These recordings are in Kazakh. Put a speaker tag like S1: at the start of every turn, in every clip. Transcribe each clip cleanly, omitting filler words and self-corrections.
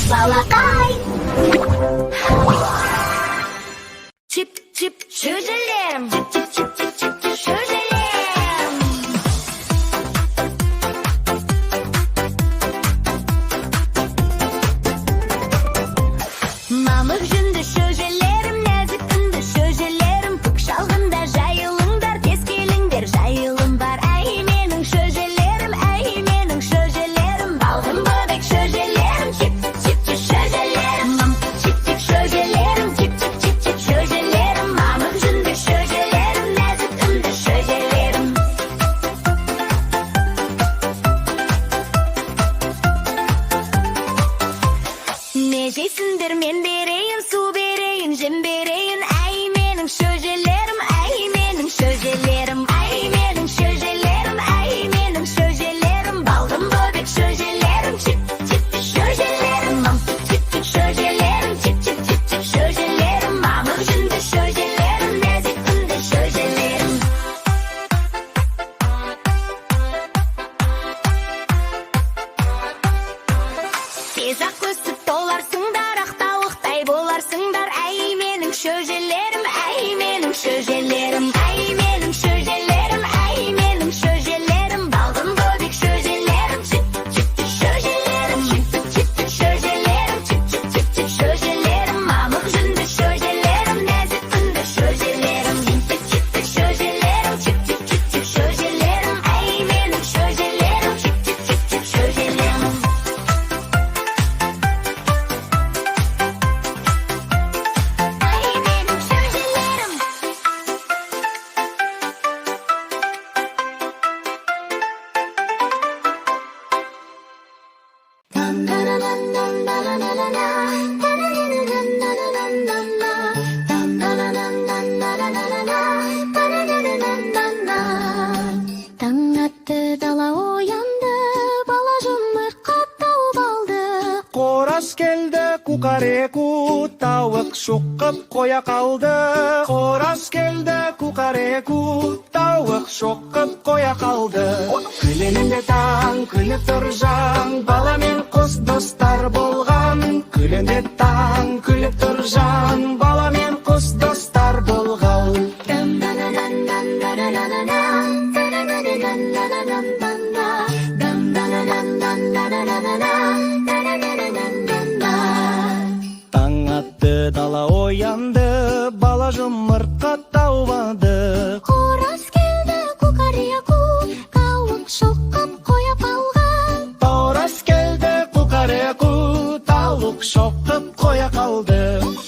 S1: Балакай. Чип-чип, шөжелерім. Чип-чип-чип-чип, шөжелерім. Мамық жүнді шөжелерім, нәзік үнді шөжелерім. Көк шалғында жайылыңдар, тез келіңдер, жайылым бар. Әй менің шөжелерім, әй менің шөжелерім. Балғын бөбек шөжелерім, чип-чип-чип шөжелерім. Чип-чип шөжелерім, чип-чип-чип шөжелерім. Мамық жүнді шөжелерім, нәзік үнді шөжелерім. Не жейсіңдер, мен берейін, су берейін, жем берейін. Әй менің шөжелерім, әй менің шөжелерім. Әй менің шөжелерім, әй менің шөжелерім. Балғын бөбек шөжелерім, чип-чип шөжелерім. Чип-чип шөжелерім, чип-чип-чип шөжелерім. Мамық жүнді шөжелерім, нәзік үнді шөжелерім. Тез-ақ өсіп толарсыңдар, ақтауықтай боларсыңдар. Әй менің шөжелерім, әй менің шөжелерім. Әй менің шөжелерім, әй менің шөжелерім. Балғын бөбек шөжелерім, чип-чип шөжелерім. Чип-чип шөжелерім, чип-чип шөжелерім. Мамық жүнді шөжелерім, нәзік үнді шөжелерім. Чип-чип шөжелерім, чип-чип шөжелерім. Әй менің шөжелерім, чип-чип шөжелерім. Таң атты, дала оянды, бала жұмыртқа тауып алды.
S2: Қораш келді, кукареку, тауық шоқып қоя қалды. Қораш келді, кукареку, тауық шоқып қоя қалды. Күлімінде таң, күліп тұр жан, бала мен құс достар болған. Күлімде таң, күліп тұр жан, бала мен құс достар болған. Таң атты, дала оянды, бала жұмыртқа тауып алды.
S1: Қораш келді, кукареку, тауық шоқып қойып алған.
S2: Қораш келді, кукареку, тауық шоқып қоя қалды.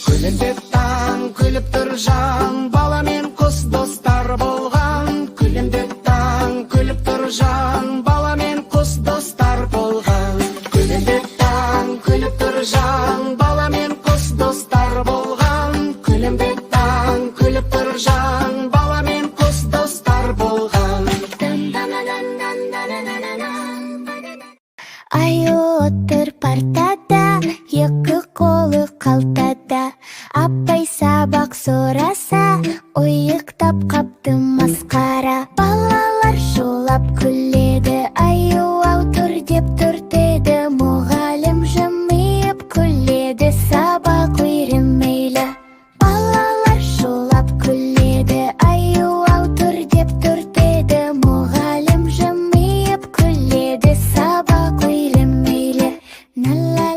S2: Күлімде таң, күліп тұр жан, бала мен құс достар болған. Күлімде таң, күліп тұр жан, бала мен құс достар болған. Күлімде таң, күліп тұр жан, бала мен құс достар болған. Күлімде таң, күліп тұр жан, бала мен құс достар болған.
S1: Аю отыр партада, екі қолы қалтада. Апай сабақ сораса, ойықтап қапты масқара. Балалар шулап күледі, аю ау тұр деп түртеді. Мұғалім жымиып күледі, сабақ үйренмейлі. Балалар шулап күледі, аю ау тұр деп түртеді. Мұғалім жымиып күледі, сабақ үйренмейлі. Ла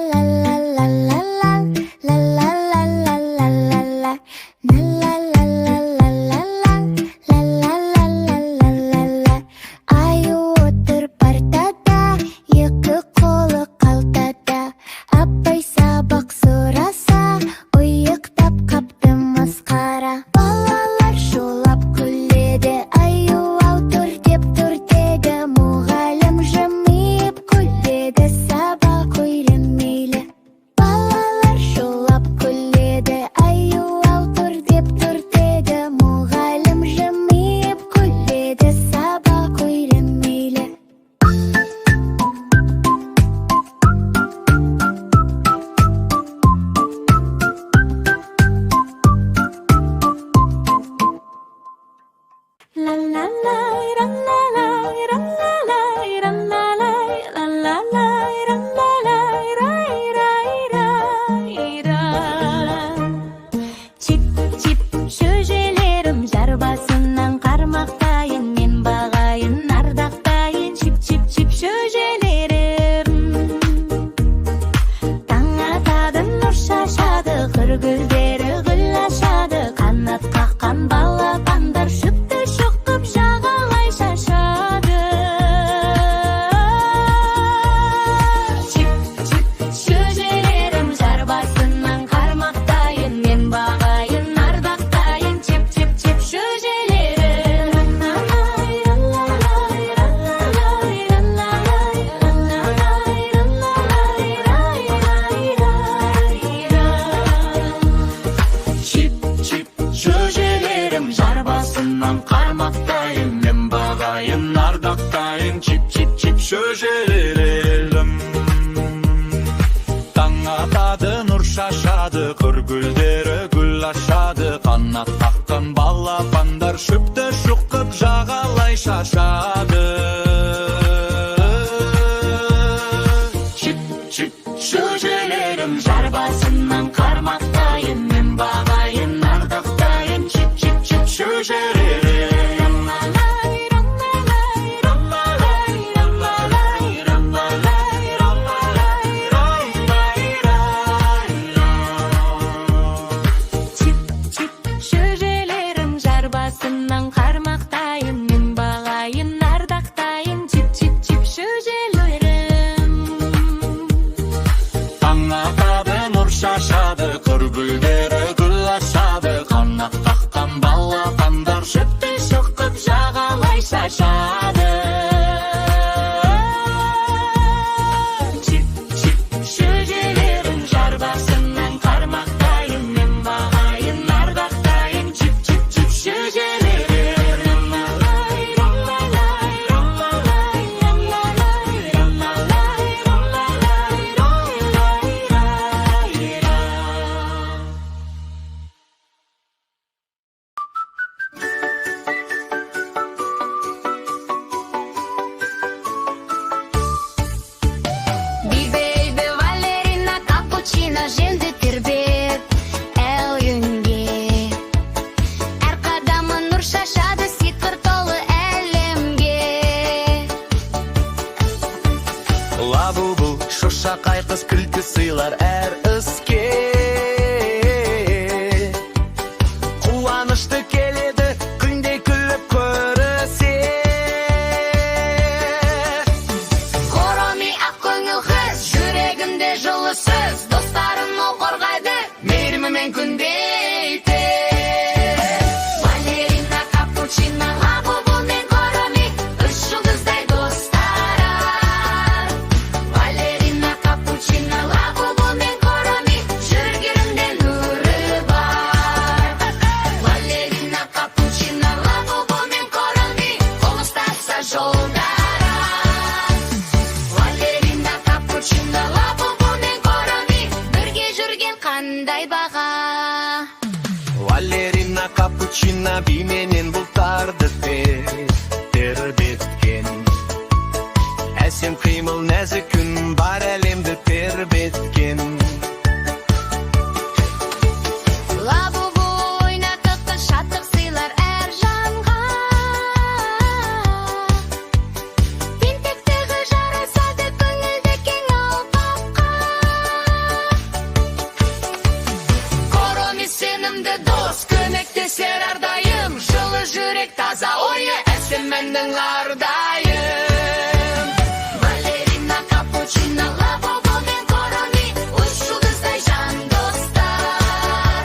S1: Көргүлдері гүл ашады, қанат қаққан балапандар шөпті шоқып жағалай шашады. Чип-чип шөжелерім жар басынан қармақтайын, мен бағайын, ардақтайын. Чип-чип-чип шөжелерім.
S2: Чип-чип шөжелерім жар басынан қармақтайын, мен бағайын, ардақтайын. Чип-чип-чип шөжелерім. Таң атады, нұр шашады, көргүлдері гүл ашады, қанат қаққан балапандар шөпті шоқып жағалай шашады. Чип-чип шөжелерім жар басынан қармақтайын, мен бағайын, ардақтайын. Чип-чип-чип шөжелерім.
S1: Чип-чип шөжелерім жар басынан қармақтайын, мен бағайын, ардақтайын. Чип-чип-чип шөжелерім.
S2: Таң атады, нұр шашады, көргүлдері гүл ашады, қанат қаққан балапандар шөпті шоқып жағалай шашады. Чип-чип шөжелерім жар басынан қармақтайын, мен бағайын, ардақтайын. Чип-чип-чип шөжелерім.
S1: Бибейбі Валерина капучино желді тербеп әлгінге. Әр қадамы нұр шашады, сиқыр толы әлемге.
S2: Лабу-бу, шошақай қыз күлкі сыйлар әр іске. Қуанышты келеді, күнде күліп көрісе.
S1: Короми ақ көңіл қыз, жүрегімде жылысыз, достарым ол қорғайды, мейірімімен күндейді. Валерина капучино, лабубу мен короми, үш жұлдыздай достары. Валерина капучино, лабубу мен короми, жүрегімде нұры бар. Валерина капучино, лабубу мен короми, қол ұстаса жолдары. Валерина капучино, лабубу мен короми, бірге жүрген қандай баға.
S2: Валерина капучино бименен бұлтарды тербеткен. Әсем қимыл нәзік күн бар әлемді тербеткен.
S1: Лабубу ойнатып шаттық сыйлар әр жанға. Тентектігі жарасады көңілді кең алқапқа. Короми сенімді дос, көмектесер әрдайым, жылы жүрек таза ойы, әсемменнің ардайым. Валерина капучино, лабубу мен короми, үш жұлдыздай жан достар.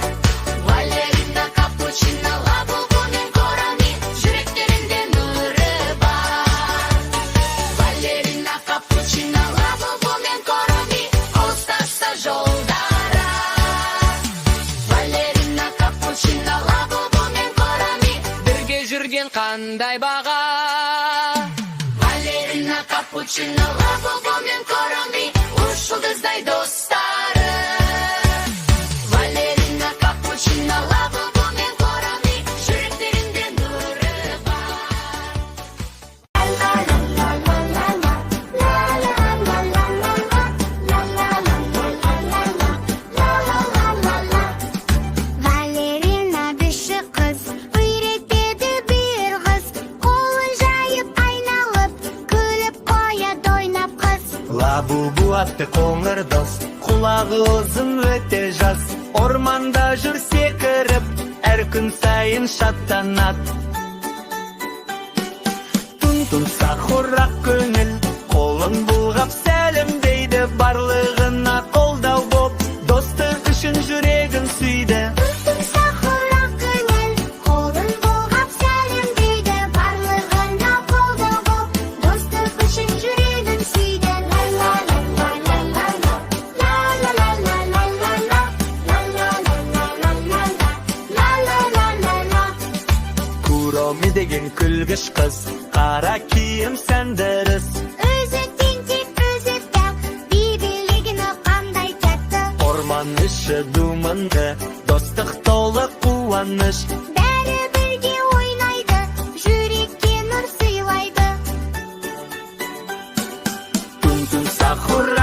S1: Валерина капучино, лабубу мен короми, жүректерінде нұры бар. Валерина капучино, лабубу мен короми, ұстаса жолдары. Валерина капучино, лабубу мен короми, бірге жүрген қандай баға. Валерина капучино, лабубу мен короми, үш жұлдыздай достары. Валерина капучино, лабубу мен короми, жүректерінде нұры бар. Валерина біші қыз, үйретеді бір қыз, қолын жайып айналып, күліп қояды ойнап қыз.
S2: Лабу-бу атты қоңыр дос, Құлағы ұзын өте жас, орманда жүр секіріп, әр күн сайын шаттанат. Тұн сақұрақ көңіл, қолын бұлғап сәлімдейді, барлығына қолдау боп, достық үшін жүрегін сүйді.
S1: Сақұрақ көңіл, қолын бұлғап сәлемдейді, барлығына қолдау боп, достық үшін жүрегін сүйді.
S2: Куроми деген күлгіш қыз, қара киім сәндіріс.
S1: Өзі тентек, өзі пәк, бейбілігіні қандай тәтті.
S2: Орман іші думынды, достық толы қуаныш.
S1: Бәрі бірге ойнайды, жүрекке нұр сыйлайды.
S2: Түн сақұра